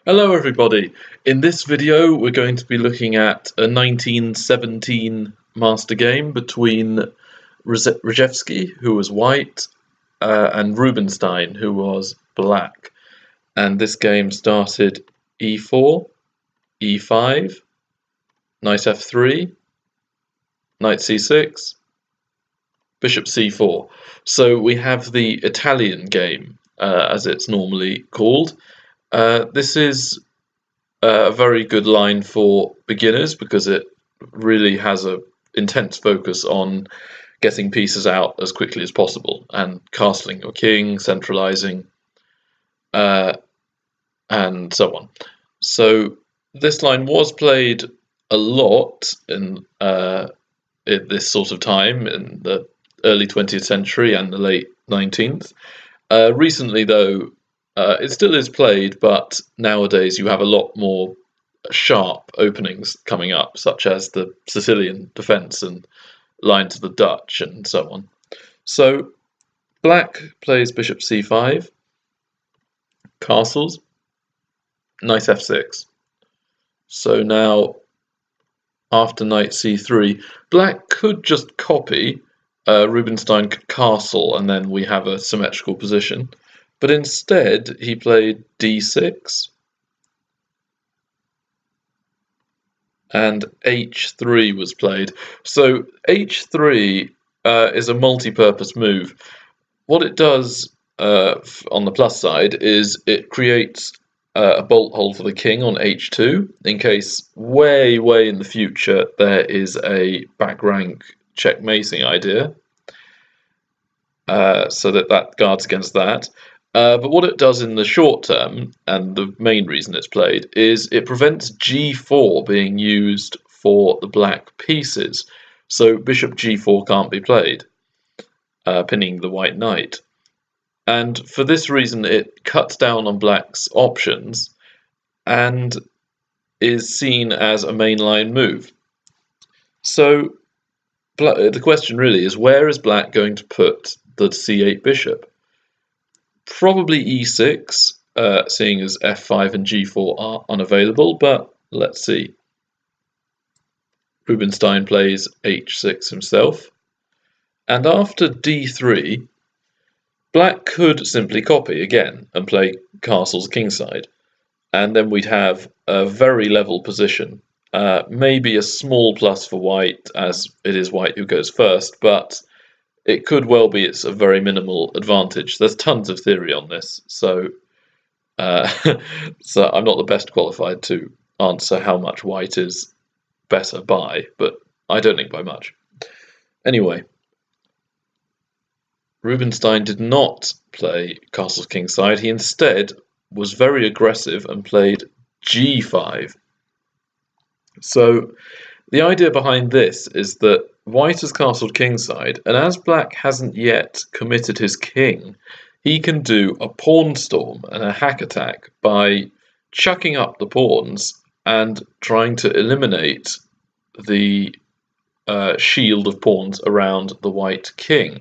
Hello everybody. In this video we're going to be looking at a 1917 master game between Reshevsky, who was white, and Rubinstein, who was black. And this game started e4, e5, knight f3, knight c6, bishop c4. So we have the Italian game, as it's normally called. This is a very good line for beginners because it really has an intense focus on getting pieces out as quickly as possible and castling your king, centralizing, and so on. So this line was played a lot in this sort of time in the early 20th century and the late 19th. Recently, though, it still is played, but nowadays you have a lot more sharp openings coming up, such as the Sicilian defence and line to the Dutch and so on. So black plays bishop c5, castles, knight f6. So now, after knight c3, black could just copy, Rubinstein could castle, and then we have a symmetrical position. But instead, he played d6 and h3 was played. So h3 is a multi-purpose move. What it does on the plus side is it creates a bolt hole for the king on h2 in case way in the future there is a back rank checkmating idea. So that guards against that. But what it does in the short term, and the main reason it's played, is it prevents g4 being used for the black pieces. So bishop g4 can't be played, pinning the white knight. And for this reason, it cuts down on black's options and is seen as a mainline move. So the question really is, where is black going to put the c8 bishop? Probably e6, seeing as f5 and g4 are unavailable, but let's see. Rubinstein plays h6 himself, and after d3, black could simply copy again and play castles kingside, and then we'd have a very level position. Maybe a small plus for white, as it is white who goes first, but it could well be it's a very minimal advantage. There's tons of theory on this, so so I'm not the best qualified to answer how much white is better by, but I don't think by much. Anyway, Rubinstein did not play castles kingside. He instead was very aggressive and played g5. So the idea behind this is that white has castled kingside, and as black hasn't yet committed his king, he can do a pawn storm and a hack attack by chucking up the pawns and trying to eliminate the shield of pawns around the white king.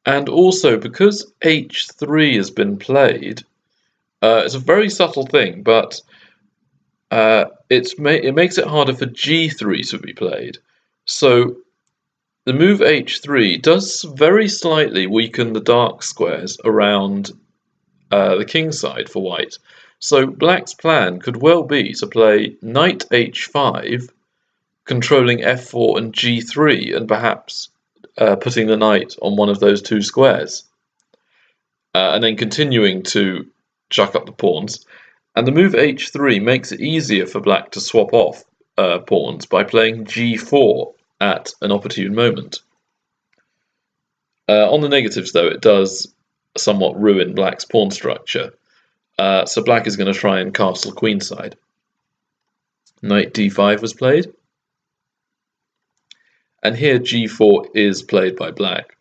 And also, because h3 has been played, it's a very subtle thing, but it makes it harder for g3 to be played. So the move h3 does very slightly weaken the dark squares around the king side for white. So black's plan could well be to play knight h5, controlling f4 and g3, and perhaps putting the knight on one of those two squares, and then continuing to chuck up the pawns. And the move h3 makes it easier for black to swap off pawns by playing g4 at an opportune moment. On the negatives, though, it does somewhat ruin black's pawn structure. So black is going to try and castle queenside. Knight d5 was played. And here g4 is played by black.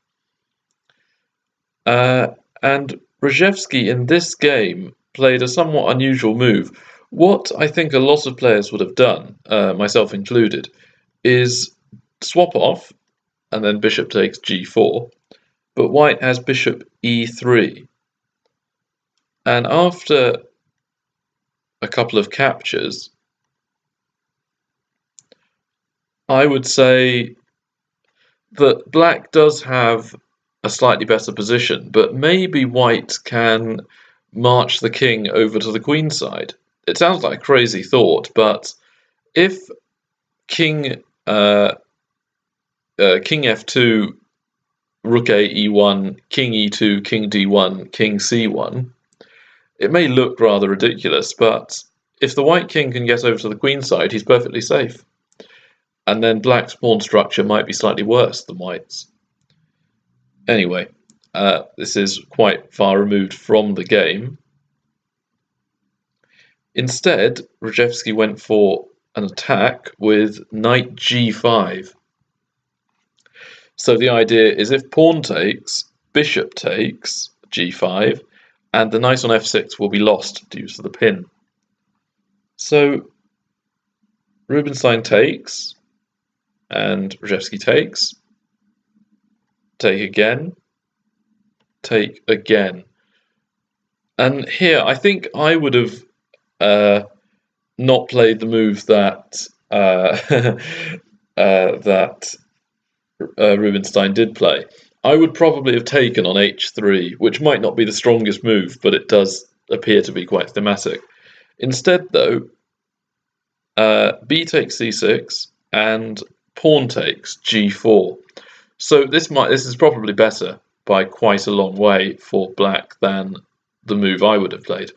And Reshevsky in this game played a somewhat unusual move. What I think a lot of players would have done, myself included, is swap off, and then bishop takes g4, but white has bishop e3. And after a couple of captures, I would say that black does have a slightly better position, but maybe white can march the king over to the queen side. It sounds like a crazy thought, but if king king f2, rook a e1, king e2, king d1, king c1, it may look rather ridiculous, but if the white king can get over to the queen side, he's perfectly safe. And then black's pawn structure might be slightly worse than white's. Anyway, this is quite far removed from the game. Instead, Reshevsky went for an attack with knight g5. So the idea is if pawn takes, bishop takes g5, and the knight on f6 will be lost due to the pin. So Rubinstein takes, and Reshevsky takes, take again, take again. And here, I think I would have not played the move that that Rubinstein did play. I would probably have taken on h3, which might not be the strongest move, but it does appear to be quite thematic. Instead, though, b takes c6 and pawn takes g4. So this is probably better by quite a long way for black than the move I would have played,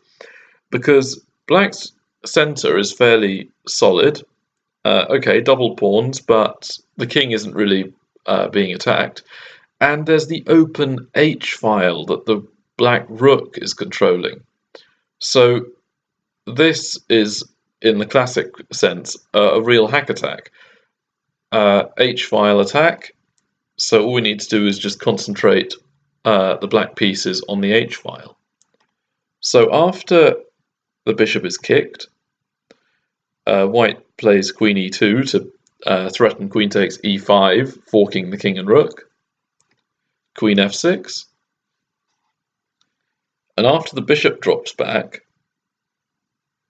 because black's center is fairly solid. Okay, double pawns, but the king isn't really being attacked, and there's the open h file that the black rook is controlling. So this is, in the classic sense, a real hack attack. H-file attack, so all we need to do is just concentrate the black pieces on the H-file. So after the bishop is kicked, white plays queen e2 to threaten queen takes e5, forking the king and rook, queen f6, and after the bishop drops back,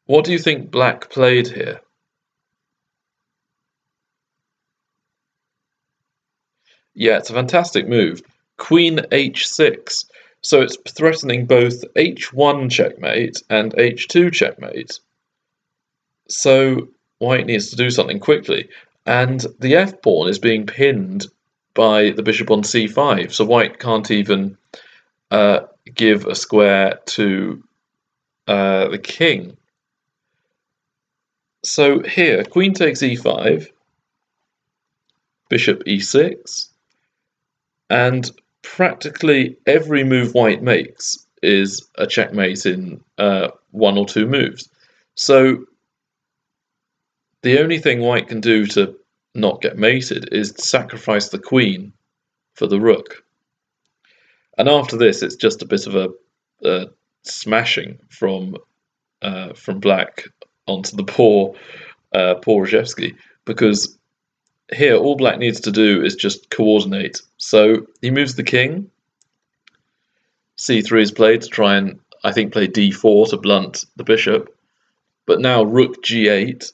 what do you think black played here? Yeah, it's a fantastic move. Queen h6. So it's threatening both h1 checkmate and h2 checkmate. So white needs to do something quickly. And the f-pawn is being pinned by the bishop on c5. So white can't even give a square to the king. So here, queen takes e5, bishop e6, and practically every move white makes is a checkmate in one or two moves. So the only thing white can do to not get mated is sacrifice the queen for the rook. And after this, it's just a bit of a smashing from black onto the poor Reshevsky, because here all black needs to do is just coordinate. So he moves the king. c3 is played to try and, I think, play d4 to blunt the bishop. But now rook g8,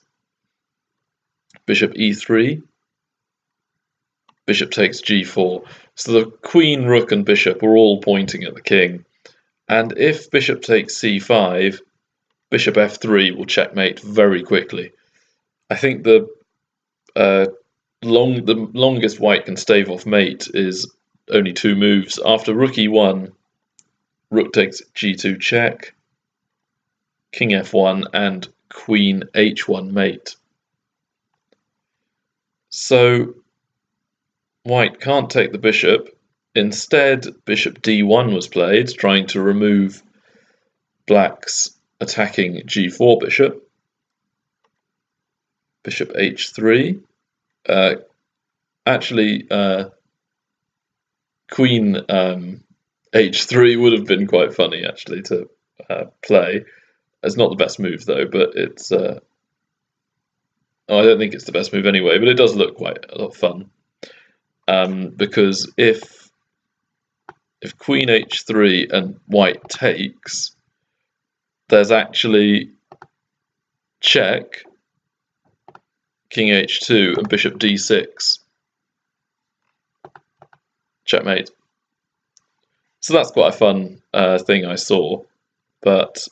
bishop e3, bishop takes g4. So the queen, rook, and bishop are all pointing at the king. And if bishop takes c5, bishop f3 will checkmate very quickly. I think the longest white can stave off mate is only two moves. After rook e1, rook takes g2 check, king f1, and queen h1 mate. So white can't take the bishop. Instead, bishop d1 was played, trying to remove black's attacking g4 bishop. Bishop h3. Actually, queen h3 would have been quite funny, actually, to play. It's not the best move, though, but it's... I don't think it's the best move anyway, but it does look quite a lot of fun. Because if queen h3 and white takes, there's actually check, king h2, and bishop d6. Checkmate. So that's quite a fun thing I saw, but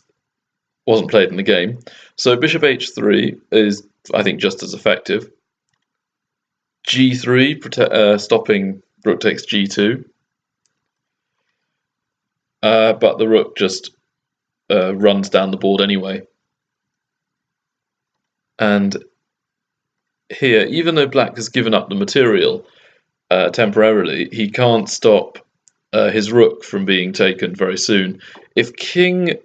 wasn't played in the game. So bishop h3 is, I think, just as effective. g3, stopping rook takes g2. But the rook just runs down the board anyway. And here, even though black has given up the material temporarily, he can't stop his rook from being taken very soon. If king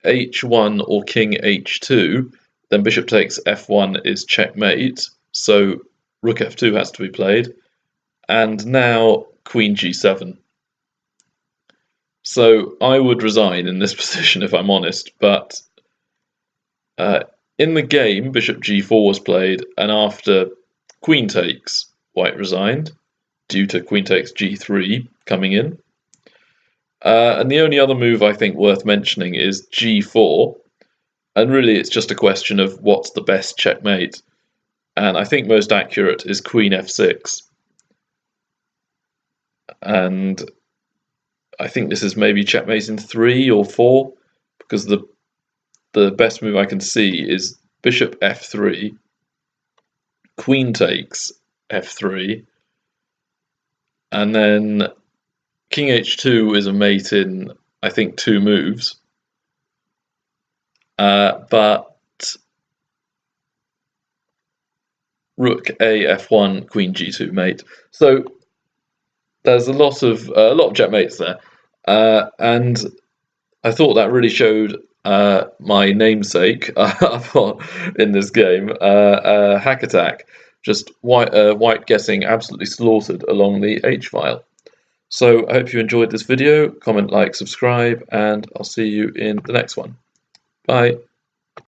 h1 or king h2, then bishop takes f1 is checkmate, so rook f2 has to be played. And now queen g7. So I would resign in this position if I'm honest, but in the game, bishop g4 was played, and after queen takes, white resigned, due to queen takes g3 coming in. And the only other move I think worth mentioning is g4, and really it's just a question of what's the best checkmate, and I think most accurate is queen f6. And I think this is maybe checkmate in 3 or 4, because the best move I can see is bishop f3, queen takes f3, and then king h2 is a mate in, I think, 2 moves. But rook a f1, queen g2 mate. So there's a lot of checkmates there, and I thought that really showed my namesake in this game, hack attack. Just white getting absolutely slaughtered along the h-file. So I hope you enjoyed this video. Comment, like, subscribe, and I'll see you in the next one. Bye.